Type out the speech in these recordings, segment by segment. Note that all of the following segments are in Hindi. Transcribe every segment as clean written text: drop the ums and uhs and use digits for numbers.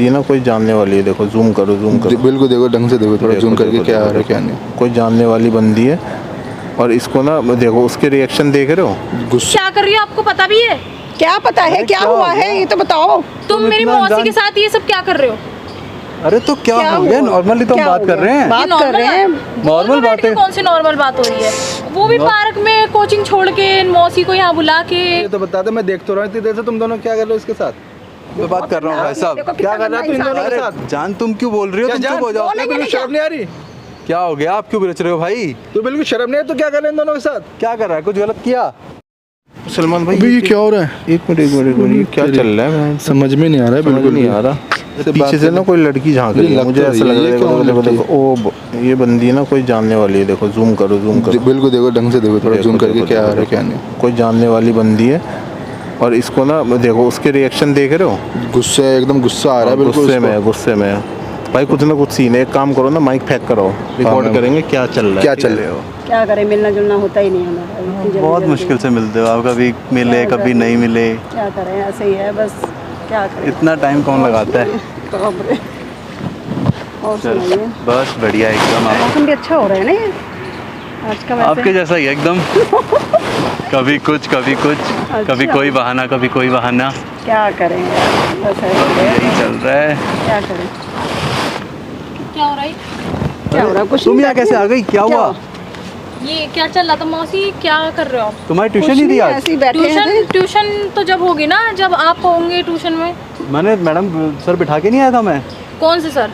बंदी है ना, कोई जानने वाली है। देखो जूम करो, जूम करो, बिल्कुल देखो, ढंग से देखो, थोड़ा जूम करके क्या आ रहा है क्या नहीं। कोई जानने वाली बंदी है और इसको ना देखो, उसके रिएक्शन देख रहे हो। गुस्सा क्या कर रही हो, आपको पता भी है? क्या पता है क्या हुआ है ये तो बताओ। तुम मेरी मौसी के साथ ये सब क्या कर रहे हो? अरे तो क्या हो गया? नॉर्मली तो हम बात कर रहे हैं, बात कर रहे हैं। नॉर्मल बात है। कौन सी नॉर्मल बात हो रही है? वो भी पार्क में कोचिंग छोड़ के मौसी को यहाँ बुला के। ये तो बता दे, मैं देख तो रहा हूँ इतनी देर से तुम दोनों क्या कर रहे हो इसके साथ। मैं बात कर रहा हूँ भाई साहब। क्या कर रहा है तू इन दोनों के साथ? जान तुम क्यों बोल रही हो? तुम चुप हो जाओ। बिल्कुल शर्म नहीं आ रही? क्या हो गया? आप क्यों बेच रहे हो भाई? तो बिल्कुल शर्म नहीं है, तो क्या कर रहे हैं इन दोनों के साथ? क्या कर रहा है? कुछ गलत किया? सलमान भाई ये क्या हो रहा है? एक मिनट, ये क्या चल रहा है? समझ में नहीं आ रहा है, बिल्कुल नहीं आ रहा। पीछे से ना कोई लड़की झांक रही है, मुझे ऐसा लग रहा है। देखो देखो, ओ ये बंदी है ना, कोई जानने वाली है। देखो जूम करो, जूम करो, बिल्कुल देखो, ढंग से देखो, थोड़ा जूम करके क्या आ रहा है क्या नहीं। कोई जानने वाली बंदी है और इसको ना देखो, उसके रिएक्शन देख रहे हो। गुस्से, एकदम गुस्सा आ रहा है, बिल्कुल गुस्से में भाई कुछ ना कुछ सीन है। एक काम करो ना, माइक पैक करो, रिकॉर्ड करेंगे क्या चल रहा है। क्या चल रहे हो? क्या करें, मिलना जुलना होता ही नहीं हमारा। बहुत मुश्किल से मिलते हो आप, कभी मिले कभी नहीं मिले। क्या करें, ऐसे ही है बस। क्या करें, इतना टाइम कौन लगाता है? और सुनाइए। बस बढ़िया एकदम। आप मौसम भी अच्छा हो रहा है ना ये आज का, आपके वैसे जैसा ही है एकदम। कभी कुछ कभी कुछ, कभी कोई बहाना कभी कोई बहाना। क्या करें बस यही चल रहा है। क्या करें, क्या हो रहा है? क्या हो रहा है? कुछ तुम नहीं, यहाँ कैसे आ गई? क्या हुआ? ये क्या चल रहा था? मौसी क्या कर रहे हो आप? तुम्हारी कुछ ट्यूशन नहीं दी नहीं, आज? ऐसे ही बैठे ट्यूशन हैं। ट्यूशन तो जब होगी ना, जब आप होंगे ट्यूशन में। मैंने मैडम सर बिठा के नहीं आया था मैं। कौन से सर?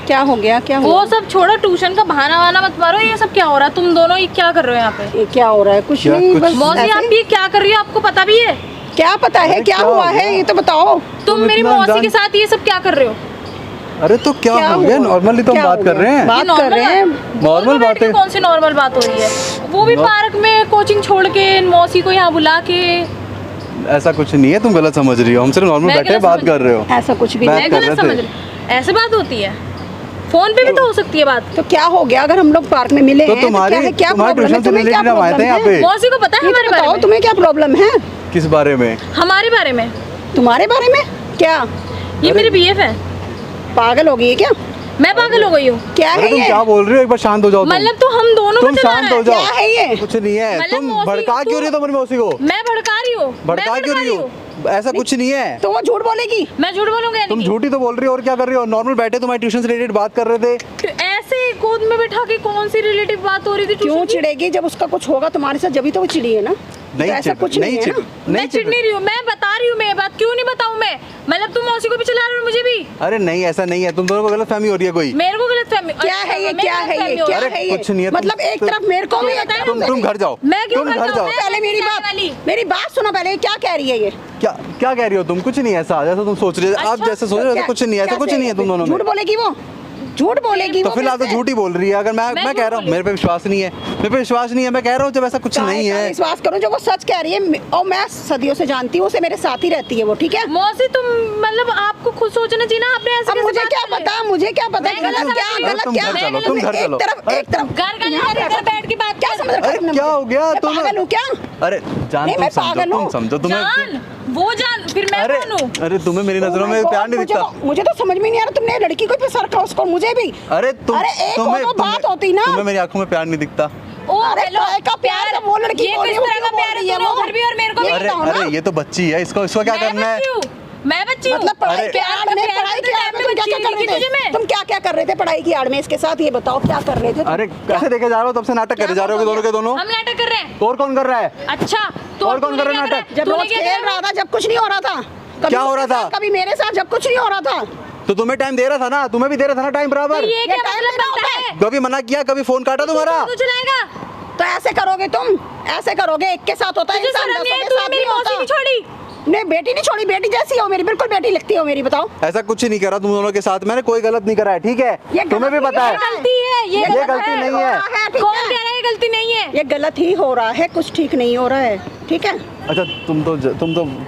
क्या हो गया, क्या वो हुआ? सब छोड़ो, ट्यूशन का बहाना वाना मत मारो। ये सब क्या हो रहा है? तुम दोनों ये क्या कर रहे हो यहाँ पे? ये क्या हो रहा है? कुछ क्या नहीं, कुछ- बस मौसी ऐसे आप ही। ये क्या कर रही हो, आपको पता भी है? क्या पता है क्या क्या हुआ हो है गया? ये तो बताओ। तुम मेरी इतना मौसी जान- के साथ ये सब क्या कर रहे हो? अरे तो क्या हो गया? हुआ? नॉर्मली तो हम क्या बात हो कर गया? रहे हैं। बात ये कर रहे हैं। नॉर्मल बात है। कौन सी नॉर्मल बात हो रही है? वो भी पार्क में कोचिंग छोड़ के मौसी को यहाँ बुला के। ऐसा कुछ नहीं है, तुम गलत समझ रही हो। हम सिर्फ नॉर्मल मैं बैठे गलत बात समझ- कर रहे हो। ऐसा कुछ भी बात नहीं। मैं कर गलत रहे समझ थे। रही? ऐसे बात होती है? फोन पे भी तो हो सकती है बात। तो क्या हो गया अगर हम लोग पार्क में मिले तो हैं? तुम्हारी क्या है, क्या तुम्हारे प्रॉब्लम है? ट्यूशन से तुम्हें क्या रिलेटेड हम आए थे यहाँ प्रॉब्लम पे। है? मौसी को पता है ये तो हमारे बारे बताओ, में? तुम्हें क्या प्रॉब्लम है? किस बारे में? हमारे बारे में? तुम्हारे बारे में क्या? ये मेरी बीएफ है। पागल हो गई है क्या? मैं पागल हो गई हूँ? क्या अरे है तुम ये? क्या बोल रहे हो? एक बार शांत हो जाओ। मतलब तो हम दोनों तुम में चला शांत रहा हो है? जाओ। क्या है ये? कुछ नहीं है। मतलब तुम मौसी, भड़का क्यों रही हो तुम्हारी मौसी को? मैं भड़का रही हूँ? भड़का मैं क्यों रही हो? ऐसा कुछ नहीं है। तो वो झूठ बोलेगी? मैं झूठ बोलूंगा? तुम झूठी तो बोल रही हो, और क्या कर रही हो? नॉर्मल बैठे तुम्हारे ट्यूशन से रिलेटेड बात कर रहे थे। ऐसे गोद में बैठा के कौन सी रिलेटिव बात हो रही थी? क्यों ट्यूशन की? चिढ़ेगी? जब उसका कुछ होगा तुम्हारे साथ जब तो वो चिड़ी है ना। नहीं तो ऐसा चिढ़- कुछ नहीं है ना। मैं चिढ़ नहीं रही हूँ, मैं बता रही हूँ। मैं बात क्यों नहीं बताऊँ मैं? मतलब तुम मौसी को भी चला रहे हो, मुझे भी। अरे नहीं, ऐसा नहीं है। तुम दोनों को गलत फहमी हो रही है कोई। मेरे को गलत फहमी? क्या है ये? क्या है ये? क्या अरे है ये? कुछ नहीं है। मतलब एक तरफ मेरे को भी तुम घर जाओ। मैं क्यों तुम घर घर जाऊँ? जाओ। मैं- पहले मेरी वाली। बात सुनो पहले। क्या कह रही है ये? क्या क्या कह रही हो तुम? कुछ नहीं है ऐसा जैसा तुम सोच रहे हो। आप अच्छा, जैसे सोच रहे हो क्या- कुछ नहीं है। ऐसा कुछ कैसे? नहीं है तुम दोनों में। झूठ बोलेगी वो? झूठ बोलेगी तो वो? फिलहाल तो कैसे? झूठ ही बोल रही है। अगर मैं मैं कह रहा हूँ, मेरे पे विश्वास नहीं है। मेरे पे विश्वास नहीं है। मैं कह रहा हूँ जब ऐसा कुछ नहीं है। विश्वास करो, जो वो सच कह रही है और मैं सदियों से जानती हूँ उसे, मेरे साथ ही रहती है वो। ठीक है? मौसी तुम मतलब आपको खुद सोचना चाहिए ना। आपने ऐसे अब कैसे मुझे बात क्या कर ली? पता, मुझे क्या पता मैं गलत गलत क्या समझ रही हूँ। गलत तुम क्या? घर चलो, तुम घर एक चलो। तरफ एक तरफ घर का नहीं, घर बैठ के बात क्या कर। समझ रखा अरे तुमने? क्या हो गया? मैं तुम पागल हूँ क्या? अरे जान नहीं, तुम मैं समझो, पागल तुम हूँ। समझो। तुम्हें जान वो जान, फिर मैं अरे कौन हूँ? अरे तुम्हें मेरी नजरों Oh my में God, प्यार नहीं मुझे दिखता। मुझे तो समझ में नहीं आ रहा, तुमने लड़की को भी सर का उसको मुझे भी। अरे तुम अरे एक तुम्हें और तो बात होती ना। तुम्हें मेरी आंखों में प्यार नहीं दिखता। ओ अरे हेलो, काय का प्यार है? वो लड़की ये बोल रही किस है, तरह वो का क्यों प्यार बोल है? रही है तूने वो? उधर भी और मेरे को भी अरे बताओ ना। अरे ये तो बच्ची है। इसको इसको क्या मैं करना है? बच्ची हूँ, मैं बच्ची हूँ। मतलब पढ़ाई अरे- के आड़ में, पढ़ाई के आड़ में तुम क्या क्या कर रहे थे? तुम क्या क्या कर रहे थे पढ़ाई की आड़ में? इसके साथ ये बताओ क्या कर रहे थे तुम? अरे कैसे देखे जा रहे हो? तब से नाटक करे जा रहे हो दोनों के दोनों। हम नाटक कर रहे हैं। तो और कौन कर रहा है? अच्छा तो और कौन तूने कर रहा है क्या नाटक? जब तूने रोज क्या खेल करा? रहा था, जब कुछ नहीं हो रहा था। कभी क्या हो उसके रहा था? साथ, कभी मेरे साथ, जब कुछ नहीं हो रहा था। तो तुम्हें टाइम दे रहा था ना, तुम्हें भी दे रहा था ना टाइम बराबर। तो ये क्या टाइम मतलब देना बनता होता है? कभी मना किया, कभी फोन काटा तुम्हारा। तू चलाएगा? तो ऐसे करोगे तुम? ऐसे करोगे? एक के साथ होता है तुझे इंसान, शर्म नहीं दसों आई? के तूने साथ मेरी नहीं मौसी होता। नहीं छोड़ी? नहीं, बेटी नहीं छोड़ी, बेटी जैसी हो मेरी, बिल्कुल बेटी लगती हो मेरी। बताओ ऐसा कुछ नहीं करा तुम दोनों के साथ। मैंने कोई गलत नहीं करा है, ठीक है? ये तुम्हें भी गलत पता नहीं है। है। गलती है ये ये गलत गलती है। नहीं है। ठीक कौन है? कह रहा है ये गलती नहीं है? ये गलत ही हो रहा है, कुछ ठीक नहीं हो रहा है। ठीक है? अच्छा तुम तो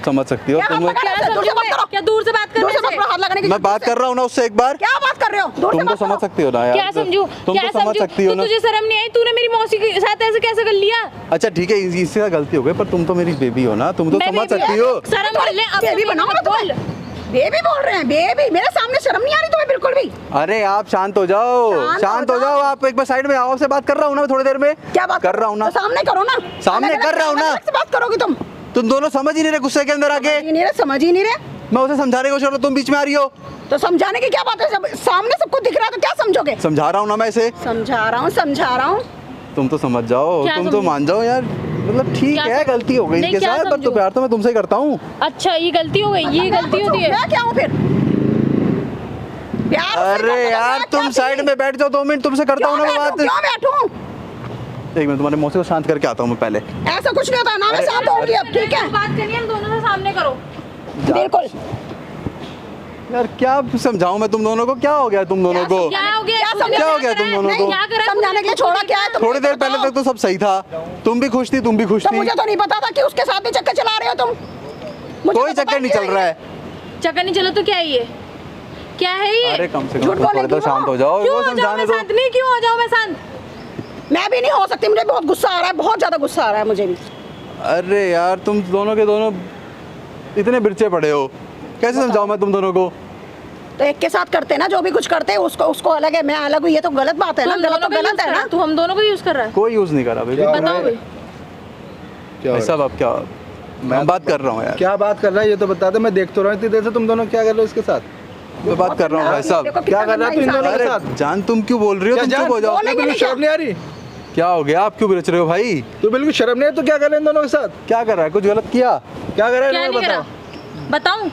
समझ सकती हो। क्या तुम बात कर क्या रहे हो? दूर से बात करो। क्या दूर से बात कर दूर से रहे मत करो, हाथ लगाने की मैं जरूरत बात है। कर रहा हूँ ना उससे एक बार। क्या बात कर रहे हो? दूर से तुम तो बात समझ करो। सकती हो ना यार। क्या समझू? तुम क्या तो समझ समझू? सकती हो तो ना। तुझे शर्म नहीं आई? तूने मेरी मौसी के साथ ऐसे कैसे कर लिया? अच्छा ठीक है, इससे गलती हो गई, पर तुम तो मेरी बेबी हो ना, तुम तो मैं समझ बेबी सकती हो। शर्म कर ले अब। बेबी बनाओ ना बोल। बेबी बोल रहे हैं, बेबी। मेरे सामने शर्म नहीं आ रही तुम्हें बिल्कुल भी? अरे आप शांत हो जाओ, शांत हो जाओ आप। एक बार साइड में आओ, आपसे बात कर रहा हूँ ना थोड़ी देर में। क्या बात कर रहा हूँ ना? तो सामने करो ना। सामने कर रहा हूँ ना। अलग से बात करोगी तुम दोनों समझ ही नहीं रहे गुस्से के अंदर आके। समझ ही नहीं रहे। मैं उसे समझाने की कोशिश कर रहा हूँ, तुम बीच में आ रही हो। तो समझाने की क्या बात है? जब सामने सबको दिख रहा है तो क्या समझोगे? समझा रहा हूँ ना मैं इसे। समझा रहा हूँ। तुम तो समझ जाओ, क्या तुम तो समझूं? मान जाओ यार। मतलब ठीक क्या है, समझूं? गलती हो गई नहीं, इनके क्या साथ, पर तो समझूं? प्यार तो मैं तुमसे ही करता हूँ। अच्छा ये गलती हो गई, ये गलती होती है। मैं क्या हूँ फिर? प्यार उससे अरे करते तो यार मैं तुम क्या साइड थी? में बैठ जाओ 2 मिनट, तुमसे करता हूँ ना मैं बात। क्यों बैठूं? एक मिनट, तुम्हारे मौसी को शांत करके आता हूँ मैं पहले। ऐसा कुछ नहीं होता ना। मैं शांत होंगी अब, ठीक है? बात करनी है, हम दोनों से सामने करो। बिल्कुल। यार क्या समझाऊं मैं तुम दोनों को? क्या हो गया तुम दोनों को? क्या हो गया? क्या खुद ने क्या हो क्या गया करा तुम है? दोनों नहीं, को? क्या करा है? समझाने के लिए छोड़ा क्या है? थोड़ी देर पहले तक तो सब सही था, तुम भी खुश थी, तुम भी खुश तो थी। मुझे तो नहीं पता था कि उसके साथ भी चक्कर चला रहे हो तुम। मुझे कोई तो पता चक्कर नहीं चल रहा है। चक्कर नहीं चलो तो क्या है ये? क्या है ये? अरे कम से झूठ कम बोलेगी थोड़ा वो। शांत हो जाओ, क्यों वो हो जाऊं समझाने मैं दो। शांत? नहीं, क्यों हो जाऊं मैं शांत? मैं भी नहीं हो सकती, मुझे बहुत गुस्सा आ रहा है, बहुत ज्यादा गुस्सा आ रहा है मुझे भी। अरे यार तुम दोनों के दोनों इतने बिरचे पड़े हो, कैसे समझाऊं मैं तुम दोनों को? तो एक के साथ करते हैं ना, जो भी कुछ करते हैं उसको अलग है, मैं अलग हूँ। ये तो गलत बात है तू ना। हम गलत दोनों तो को गलत यूज है कर ना। रहा है, तू हम दोनों को यूज कर रहा है। कोई यूज नहीं करा बेबी। बताओ भाई। क्या भाई साहब आप क्या, मैं बात कर रहा हूँ यार। क्या बात कर रहा है ये तो बता दे। मैं देख तो रहा हूँ इतनी देर से तुम दोनों क्या कर रहे हो इसके साथ। मैं बात कर रहा हूँ भाई साहब। देखो क्या कितना कर रहा है तू इन गंदा दोनों के इंसान साथ? जान तुम क्यों बोल रही हो? क्या तुम जान? चुप हो जाओ। बोलेंगे बिल्कुल नहीं शर्म नहीं आ रही? क्या हो गया? आप क्यों बिरच रहे हो भाई? तू बिल्कुल शर्म नहीं है? तो क्या कर रहे हैं इन दोनों के साथ? क्या कर रहा है? कुछ गलत किया? क्या कर रहे क्या हैं नहीं बताओ। करा?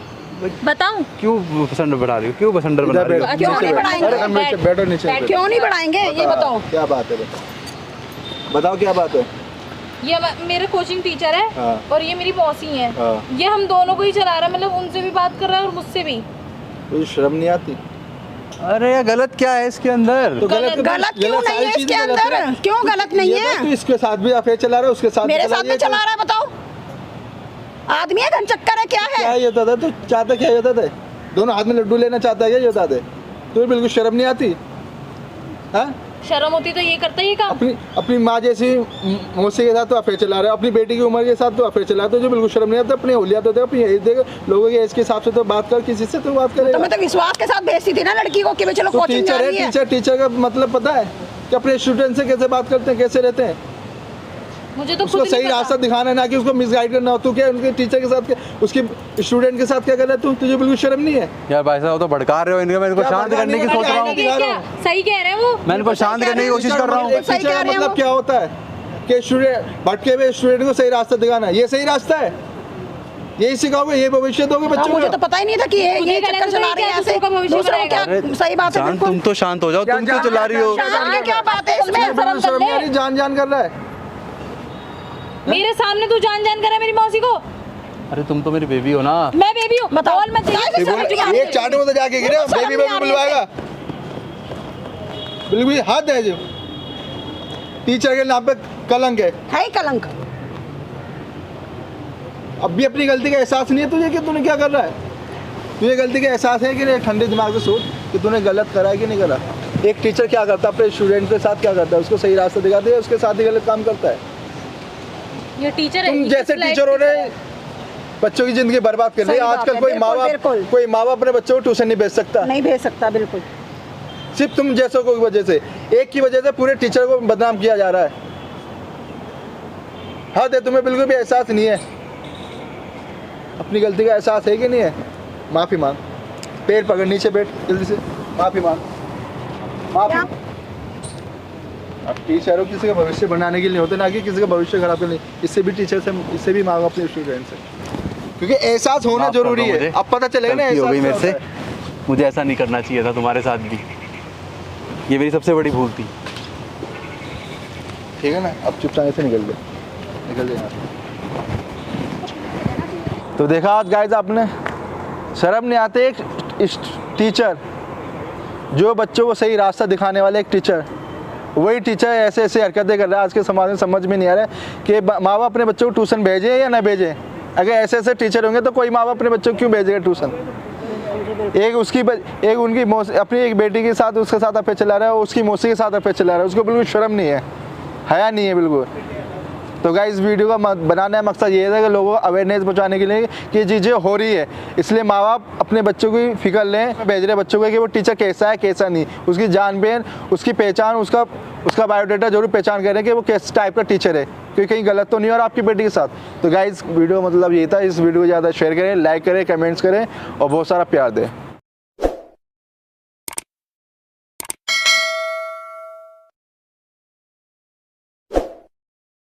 बताऊं? क्यों बसंडर बढ़ा रही हो? क्यों बसंडर बना रही हो? क्यों नहीं बढ़ाएंगे? अरे नीचे बैठो, नीचे बैठो। क्यों नहीं बढ़ाएंगे ये बताओ। क्या बात है? बताओ क्या बात है? ये मेरे कोचिंग टीचर है हाँ। और ये मेरी मौसी है। हाँ। ये हम दोनों को ही चला रहा है, मतलब उनसे भी बात कर रहा है और मुझसे भी। तुझे शर्म नहीं आती? अरे यार गलत क्या है इसके अंदर? तो गलत क्यों नहीं है इसके अंदर? क्यों गलत नहीं है? तू इसके साथ भी अफेयर चला रहा है, उसके साथ मेरे साथ भी चला रहा है, बताओ। आदमी है, घन चक्कर है, क्या क्या है? ये होता था? तू चाहता क्या ये होता था? दोनों हाथ में लड्डू लेना चाहता है क्या ये होता था? तुझे बिल्कुल शर्म नहीं आती? हाँ? शर्म होती तो ये करता ही काम। अपनी माँ जैसी मौसी के साथ तो अफेयर चला रहा है, अपनी बेटी की उम्र के साथ तो अफेयर चला रहा है, तुझे बिल्कुल शर्म नहीं आता? अपनी होलिया तो अपनी एज देख, लोगों के एज के हिसाब से तो बात कर, किसी से तो बात तो करेगा। मैं तो विश्वास के साथ भेजती थी ना लड़की को कि भाई चलो तो कोचिंग जा टीचर रही है, है। टीचर का मतलब पता है कि अपने स्टूडेंट से कैसे बात करते हैं, कैसे रहते हैं? मुझे तो उसको खुद सही नहीं रास्ता पता। दिखाना है, ना कि उसको मिसगाइड करना हो। तू क्या उनके टीचर के साथ उसके स्टूडेंट के साथ क्या कर रहा है तू? तुझे बिल्कुल शर्म नहीं है? यार भाई साहब तो भड़का रहे हो इनको, मैं इनको क्या शांत भड़काने करने की का सोच क्या रहा है? हूँ। ये क्या सही कह रहे हैं वो? मैं इनको शांत करने की कोशिश कर रहा हूँ। सही टीचर कह का रहे हैं मतलब वो। क्या होता है कि स्टूडेंट भटके हुए स्टूडेंट को सही रास्ता दिखाना, ये सही रास्ता है? यही सिखाओगे? ये भविष्य दोगे हाँ, बच्चों मुझे तो को? पता ही नहीं था कि खुद ये ही चक्कर गलत चला है, रही है क्या ऐसे। दूसरों का भविष्य दूसरों को बनाएगा? क्या सही बात है जान बिल्कुल। तुम तो शांत हो जाओ, तुम क्यों चिल्ला रही हो? जान क्या बात है इसमें? बिल्कुल शर्म नहीं आ रही? जान जान कर रहा है। मेरे सामने तू जान कर रहा है मेरी मौसी को? अरे तुम तो मेरी बेबी हो ना। मैं बेबी हूँ, बताओ। बोल मत जाइए, एक समझ बोल- में आ रही एक है। चाटे में तो जाके गिरे, बिल्कुल बेबी शर्म नहीं बेबी आ रही बुलवाएगा? बिल्कुल हाथ है जो टीचर के नाम पे कलंक है। ही कलंक। अब भी अपनी गलती का एहसास नहीं है तुझे कि तूने क्या कर रहा है? तुझे गलती का एहसास है कि नहीं? ठंडे दिमाग से सोच कि तूने गलत करा है कि नहीं करा। एक टीचर क्या करता है अपने स्टूडेंट के साथ? क्या करता है? उसको सही रास्ता दिखाते है, उसके साथ ही गलत काम करता है। ये टीचर है, तुम ये जैसे किस लायक टीचर हो टीचर रहे है? बच्चों की जिंदगी बर्बाद कर रही है। सही बात आजकल है, कोई बिल्कुल, बिल्कुल। कोई माँ बाप अपने बच्चों को ट्यूशन नहीं भेज सकता, नहीं भेज सकता बिल्कुल। सिर्फ तुम जैसों की वजह से, एक की वजह से पूरे टीचर को बदनाम किया जा रहा है। हाँ दे, तुम्हें बिल्कुल भी एहसास नहीं है? अपनी गलती का एहसास है कि नहीं है? माफी मांग, पैर पकड़, नीचे बैठ जल्दी से, माफी मांग, माफी। अब टीचर हो, किसी का भविष्य बनाने के लिए होते, ना कि किसी का भविष्य खराब करने। इससे भी टीचर से, इससे भी मांगो अपने स्टूडेंट से, क्योंकि एहसास होना माफ कर दो जरूरी है। मुझे। अब पता चलेगा ना गलती हो गई एहसास मेरे क्या से, होता है। मुझे ऐसा नहीं करना चाहिए था तुम्हारे साथ भी। ये मेरी सबसे बड़ी भूल थी। ठीक है ना? अब चुपचाप से निकल दे, निकल दे यहाँ से। तो देखा आज गाइस आपने, शर्म नहीं आते एक टीचर, जो बच्चों को सही रास्ता दिखाने वाले एक टीचर, वही टीचर ऐसे ऐसे हरकतें कर रहा है। आज के समाज में समझ में नहीं आ रहा है कि माँ बाप अपने बच्चों को ट्यूशन भेजें या ना भेजें। अगर ऐसे ऐसे टीचर होंगे तो कोई माँ बाप अपने बच्चों को क्यों भेजेगा ट्यूशन? एक उनकी अपनी एक बेटी के साथ, उसके साथ अफेयर चला रहा है, उसकी मौसी के साथ अफेयर चला रहा है, उसको बिल्कुल शर्म नहीं है, हया नहीं है बिल्कुल। तो गाइस वीडियो का बनाने का मकसद ये था कि लोगों को अवेयरनेस पहुंचाने के लिए कि ये चीज़ें हो रही है, इसलिए माँ बाप अपने बच्चों की फिक्र लें, भेज रहे बच्चों को कि वो टीचर कैसा है कैसा नहीं, उसकी जान पहचान, उसकी पहचान, उसका बायोडाटा जरूर पहचान करें कि वो किस टाइप का टीचर है, क्योंकि कहीं गलत तो नहीं हो रहा आपकी बेटी के साथ। तो गाइस वीडियो मतलब ये था, इस वीडियो को ज़्यादा शेयर करें, लाइक करें, कमेंट्स करें और बहुत सारा प्यार दें।